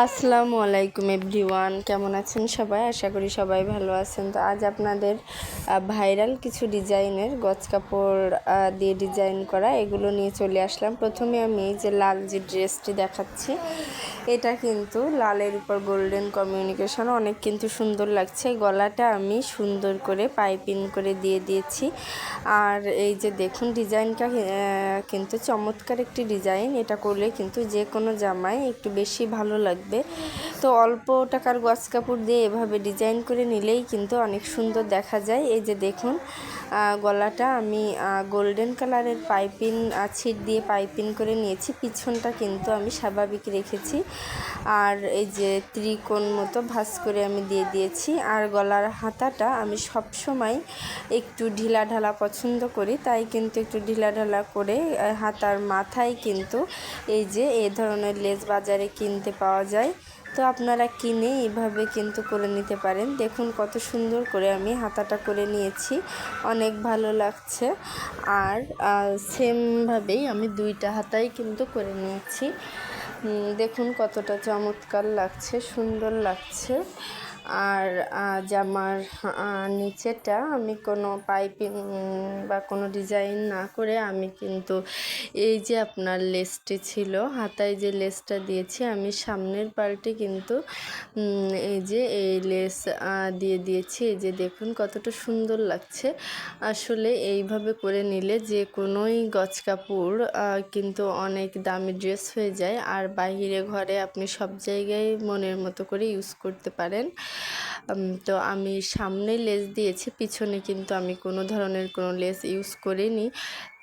আসসালামু আলাইকুম এভরিওয়ান, কেমন আছেন সবাই? আশা করি সবাই ভালো আছেন। তো আজ আপনাদের ভাইরাল কিছু ডিজাইনের গজ কাপড় দিয়ে ডিজাইন করা এগুলো নিয়ে চলে আসলাম। প্রথমে আমি এই যে লাল যে ড্রেসটি দেখাচ্ছি, এটা কিন্তু লালের উপর গোল্ডেন কমিউনিকেশন, অনেক কিন্তু সুন্দর লাগছে। গলাটা আমি সুন্দর করে পাইপিং করে দিয়ে দিয়েছি। আর এই যে দেখুন ডিজাইনটা কিন্তু চমৎকার একটি ডিজাইন। এটা করলে কিন্তু যে কোনো জামায় একটু বেশি ভালো লাগবে। তো অল্প টাকার গজ কাপড় দিয়ে এভাবে ডিজাইন করে নিলেই কিন্তু অনেক সুন্দর দেখা যায়। এই যে দেখুন গলাটা আমি গোল্ডেন কালারের পাইপিং ছিট দিয়ে পাইপিং করে নিয়েছি। পিছনটা কিন্তু আমি স্বাভাবিক রেখেছি। আর এই যে ত্রিকোণ মতো ভাঁজ করে আমি দিয়ে দিয়েছি। আর গলার হাতাটা আমি সব সময় একটু ঢিলা ঢালা পছন্দ করি, তাই কিন্তু একটু ঢিলা ঢালা করে হাতার মাথায় কিন্তু এই যে এই ধরনের লেস বাজারে কিনতে পাওয়া যায়। তো আপনারা কিনে এইভাবে কিন্তু করে নিতে পারেন। দেখুন কত সুন্দর করে আমি হাতাটা করে নিয়েছি, অনেক ভালো লাগছে। আর সেমভাবেই আমি দুইটা হাতাই কিন্তু করে নিয়েছি। দেখুন কতটা চমৎকার লাগছে, সুন্দর লাগছে। আর জামার নিচেটা আমি কোনো পাইপিং বা কোনো ডিজাইন না করে আমি কিন্তু এই যে আপনার লেসটি ছিল, হাতায় যে লেসটা দিয়েছি আমি সামনের পার্টে কিন্তু এই যে এই লেস দিয়ে দিয়েছি। এই যে দেখুন কতটা সুন্দর লাগছে। আসলে এইভাবে করে নিলে যে কোনোই গজ কাপড় কিন্তু অনেক দামি ড্রেস হয়ে যায়। আর বাইরে ঘরে আপনি সব জায়গায় মনের মতো করে ইউজ করতে পারেন। তো আমি সামনে লেস দিয়েছি, পিছনে কিন্তু আমি কোনো ধরনের কোনো লেস ইউজ করিনি।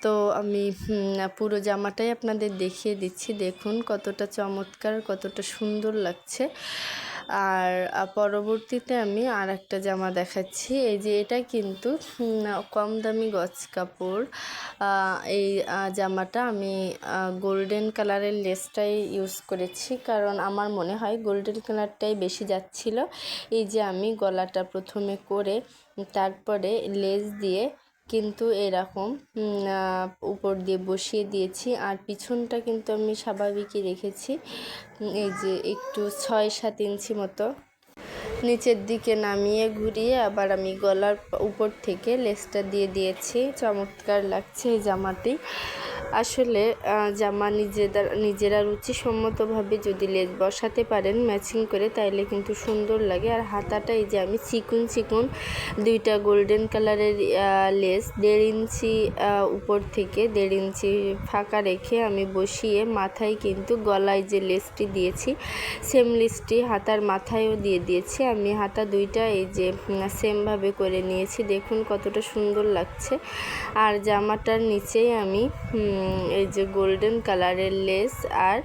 তো আমি পুরো জামাটাই আপনাদের দেখিয়ে দিচ্ছি। দেখুন কতটা চমৎকার, কতটা সুন্দর লাগছে। আর পরবর্তীতে আমি আর একটা জামা দেখাচ্ছি। এই যে এটা কিন্তু কম দামি গজ কাপড়। এই জামাটা আমি গোল্ডেন কালারের লেসটাই ইউজ করেছি, কারণ আমার মনে হয় গোল্ডেন কালারটাই বেশি যাচ্ছিল। এই যে আমি গলাটা প্রথমে করে তারপরে লেস দিয়ে কিন্তু এরকম উপর দিয়ে বসিয়ে দিয়েছি। আর পিছনটা কিন্তু আমি স্বাভাবিকই রেখেছি। এই যে একটু 6-7 ইঞ্চি মতো নিচের দিকে নামিয়ে ঘুরিয়ে আবার আমি গলার উপর থেকে লেসটা দিয়ে দিয়েছি। চমৎকার লাগছে এই জামাটি। আসলে জামা নিজেরা রুচিসম্মতভাবে যদি লেস বসাতে পারেন ম্যাচিং করে, তাইলে কিন্তু সুন্দর লাগে। আর হাতাটা এই যে আমি চিকুন দুইটা গোল্ডেন কালারের লেস 1.5 ইঞ্চি উপর থেকে 1.5 ইঞ্চি ফাঁকা রেখে আমি বসিয়ে মাথায় কিন্তু গলায় যে লেসটি দিয়েছি সেম লেসটি হাতার মাথায়ও দিয়ে দিয়েছি। আমি হাতা দুইটা এই যে সেমভাবে করে নিয়েছি। দেখুন কতটা সুন্দর লাগছে। আর জামাটার নিচেই আমি এই যে গোল্ডেন কালারের লেস আর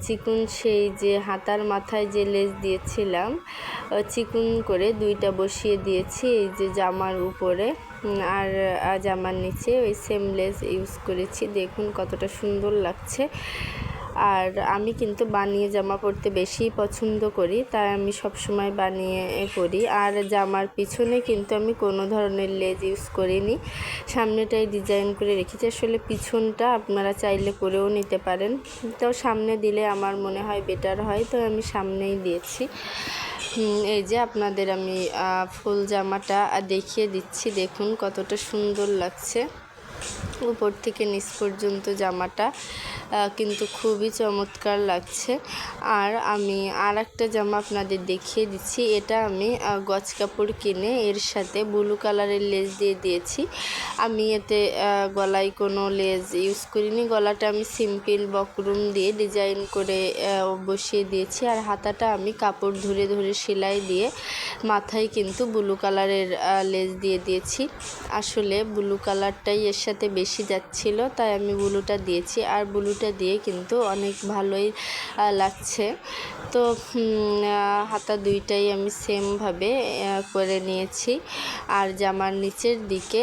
চিকুন সেই যে হাতার মাথায় যে লেস দিয়েছিলাম চিকুন করে দুইটা বসিয়ে দিয়েছি এই যে জামার উপরে। আর জামার নিচে ওই সেম লেস ইউজ করেছি। দেখুন কতটা সুন্দর লাগছে। আর আমি কিন্তু বানিয়ে জামা পরতে বেশি পছন্দ করি, তাই আমি সবসময় বানিয়ে পরি। আর জামার পিছনে কিন্তু আমি কোনো ধরনের লেস ইউজ করিনি, সামনেটাই ডিজাইন করে রেখেছি। আসলে পিছনটা আপনারা চাইলে করেও নিতে পারেন, তো সামনে দিলে আমার মনে হয় বেটার হয়, তো আমি সামনেই দিয়েছি। এই যে আপনাদের আমি ফুল জামাটা দেখিয়ে দিচ্ছি। দেখুন কতটা সুন্দর লাগছে উপর থেকে নিচ পর্যন্ত জামাটা, কিন্তু খুবই চমৎকার লাগছে। আর আমি আর একটা জামা আপনাদের দেখিয়ে দিচ্ছি। এটা আমি গজ কাপড় কিনে এর সাথে ব্লু কালারের লেস দিয়ে দিয়েছি। আমি এতে গলায় কোনো লেস ইউজ করিনি। গলাটা আমি সিম্পল বকরুম দিয়ে ডিজাইন করে বসিয়ে দিয়েছি। আর হাতাটা আমি কাপড় ধরে সেলাই দিয়ে মাথায় কিন্তু ব্লু কালারের লেস দিয়ে দিয়েছি। আসলে ব্লু কালারটাই এর সাথে বেশি যাচ্ছিল, তাই আমি ব্লুটা দিয়েছি। আর ব্লুটা দিয়ে কিন্তু অনেক ভালোই লাগছে। তো হাতা দুইটাই আমি সেমভাবে করে নিয়েছি। আর জামার নিচের দিকে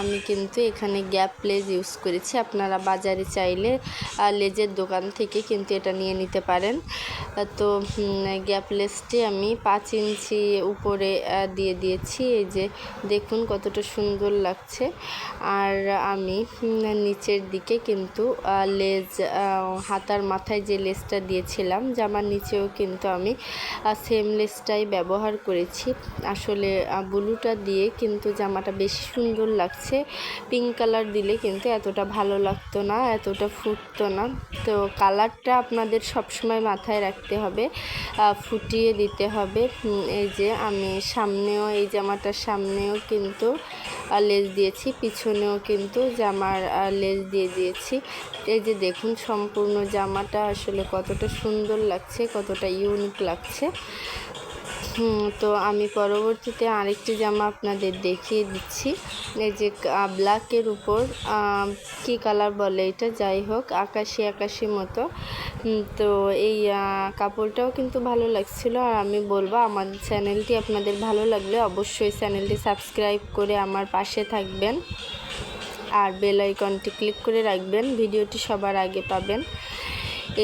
আমি কিন্তু এখানে গ্যাপ লেস ইউজ করেছি। আপনারা বাজারে চাইলে লেজের দোকান থেকে কিন্তু এটা নিয়ে নিতে পারেন। তো গ্যাপ লেসটি আমি 5 ইঞ্চি উপরে দিয়ে দিয়েছি। এই যে দেখুন কতটা সুন্দর লাগছে। আর আমি নিচের দিকে কিন্তু লেজ হাতার মাথায় যে লেজটা দিয়েছিলাম জামার নিচেও কিন্তু আমি সেম লেজটাই ব্যবহার করেছি। আসলে ব্লুটা দিয়ে কিন্তু জামাটা বেশি সুন্দর লাগছে, পিঙ্ক কালার দিলে কিন্তু এতটা ভালো লাগতো না, এতটা ফুটতো না। তো কালারটা আপনাদের সবসময় মাথায় রাখতে হবে, ফুটিয়ে দিতে হবে। এই যে আমি সামনেও এই জামাটার সামনেও কিন্তু লেজ দিয়েছি, পিছনেও কিন্তু জামার লেজ দিয়ে দিয়েছি। এই যে দেখুন সম্পূর্ণ জামাটা আসলে কতটা সুন্দর লাগছে, কতটা ইউনিক লাগছে। তো আমি পরবর্তীতে আরেকটি জামা আপনাদের দেখিয়ে দিচ্ছি। এই যে ব্ল্যাকের উপর কি কালার বলে এটা, যাই হোক আকাশি আকাশি মতো। তো এই কাপড়টাও কিন্তু ভালো লাগছিল। আর আমি বলবো আমার চ্যানেলটি আপনাদের ভালো লাগলে অবশ্যই চ্যানেলটি সাবস্ক্রাইব করে আমার পাশে থাকবেন আর বেল আইকনটি ক্লিক করে রাখবেন, ভিডিওটি সবার আগে পাবেন।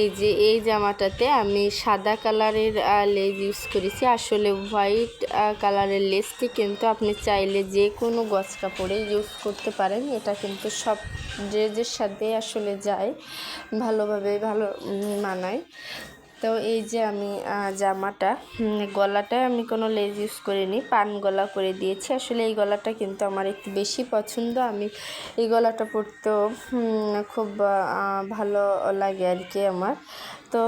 এই যে এই জামাটাতে আমি সাদা কালারের লেস ইউজ করেছি। আসলে হোয়াইট কালারের লেসটি কিন্তু আপনি চাইলে যে কোনো গজ কাপড়ে ইউজ করতে পারেন, এটা কিন্তু সব ড্রেসের সাথে আসলে যায়, ভালোভাবে ভালো মানায়। তো এই যে আমি জামাটা গলাটায় আমি কোনো লেস ইউজ করিনি, পান গলা করে দিয়েছি। আসলে এই গলাটা কিন্তু আমার একটু বেশি পছন্দ, আমি এই গলাটা পরতেও খুব ভালো লাগে আর কি আমার। তো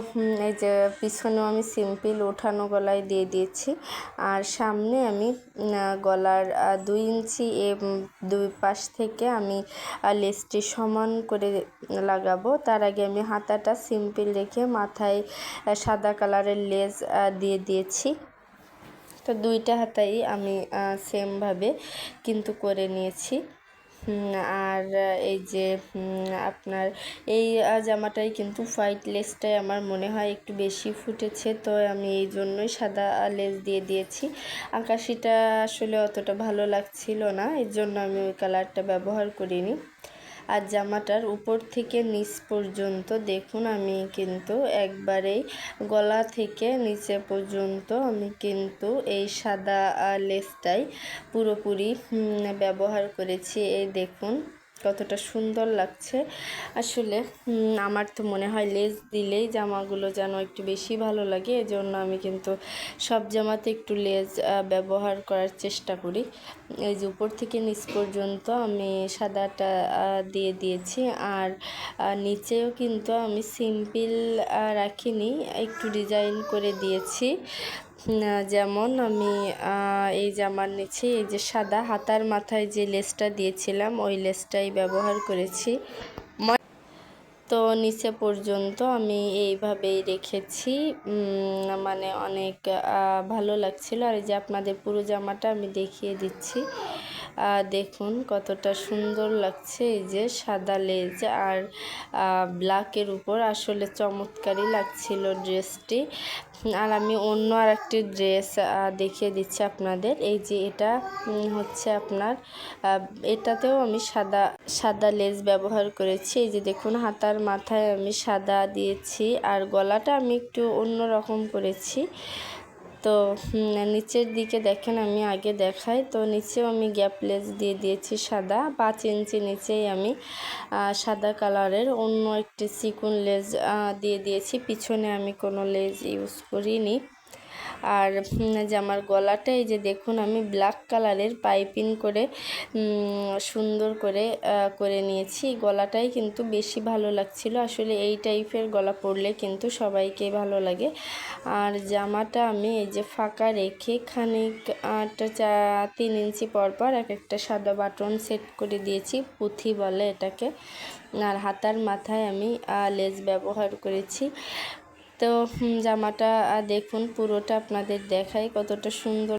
এই যে পিছনেও আমি সিম্পল ওঠানো গলায় দিয়ে দিয়েছি। আর সামনে আমি গলার 2 ইঞ্চি দুই পাশ থেকে আমি লেসটি সমান করে লাগাবো। তার আগে আমি হাতাটা সিম্পল রেখে মাথায় সাদা কালারের লেস দিয়ে দিয়েছি। তো দুইটা হাতাই আমি সেমভাবে কিন্তু করে নিয়েছি। আর এই যে আপনার এই জামাটাই কিন্তু হোয়াইট লেসটাই আমার মনে হয় একটু বেশি ফুটেছে, তো আমি এই জন্যই সাদা লেস দিয়ে দিয়েছি। আকাশিটা আসলে অতটা ভালো লাগছিল না, এর জন্য আমি ওই কালারটা ব্যবহার করিনি। আর জামাটার উপর থেকে নিচ পর্যন্ত দেখুন আমি কিন্তু একবারেই গলা থেকে নিচে পর্যন্ত আমি কিন্তু এই সাদা লেসটাই পুরোপুরি ব্যবহার করেছি। এই দেখুন কতটা সুন্দর লাগছে। আসলে আমার তো মনে হয় লেস দিলেই জামাগুলো যেন একটু বেশি ভালো লাগে, এজন্য আমি কিন্তু সব জামাতে একটু লেস ব্যবহার করার চেষ্টা করি। এই যে উপর থেকে নিচ পর্যন্ত আমি সাদাটা দিয়ে দিয়েছি। আর নিচেও কিন্তু আমি সিম্পল রাখিনি, একটু ডিজাইন করে দিয়েছি। যেমন আমি এই জামার নিচে এই যে সাদা হাতার মাথায় যে লেসটা দিয়েছিলাম ওই লেসটাই ব্যবহার করেছি। তো নিচে পর্যন্ত আমি এইভাবেই রেখেছি, মানে অনেক ভালো লাগছিল। আর এই যে আপনাদের পুরো জামাটা আমি দেখিয়ে দিচ্ছি, দেখুন কতটা সুন্দর লাগছে। এই যে সাদা লেজ আর ব্ল্যাকের উপর আসলে চমৎকারই লাগছিল ড্রেসটি। আর আমি অন্য আর একটি ড্রেস দেখিয়ে দিচ্ছি আপনাদের। এই যে এটা হচ্ছে আপনার এটাতেও আমি সাদা লেস ব্যবহার করেছি। এই যে দেখুন হাতার মাথায় আমি সাদা দিয়েছি আর গলাটা আমি একটু অন্য রকম করেছি। তো নিচের দিকে দেখেন আমি আগে দেখাই, তো নিচেও আমি গ্যাপ লেস দিয়ে দিয়েছি সাদা, 5 ইঞ্চি নিচেই আমি সাদা কালারের অন্য একটি চিকন লেস দিয়ে দিয়েছি। পিছনে আমি কোনো লেস ইউজ করিনি। আর জামার গলাটা এই যে দেখুন আমি ব্ল্যাক কালারের পাইপিং করে সুন্দর করে করে নিয়েছি। গলাটাই কিন্তু বেশি ভালো লাগছিল। আসলে এই টাইপের গলা পরলে কিন্তু সবাইকে ভালো লাগে। আর জামাটা আমি এই যে ফাঁকা রেখে খানিক 3 ইঞ্চি পরপর এক একটা সাদা বাটন সেট করে দিয়েছি, পুঁথি বলে এটাকে। আর হাতার মাথায় আমি লেস ব্যবহার করেছি। তো জামাটা দেখুন পুরোটা আপনাদের দেখাই কতটা সুন্দর।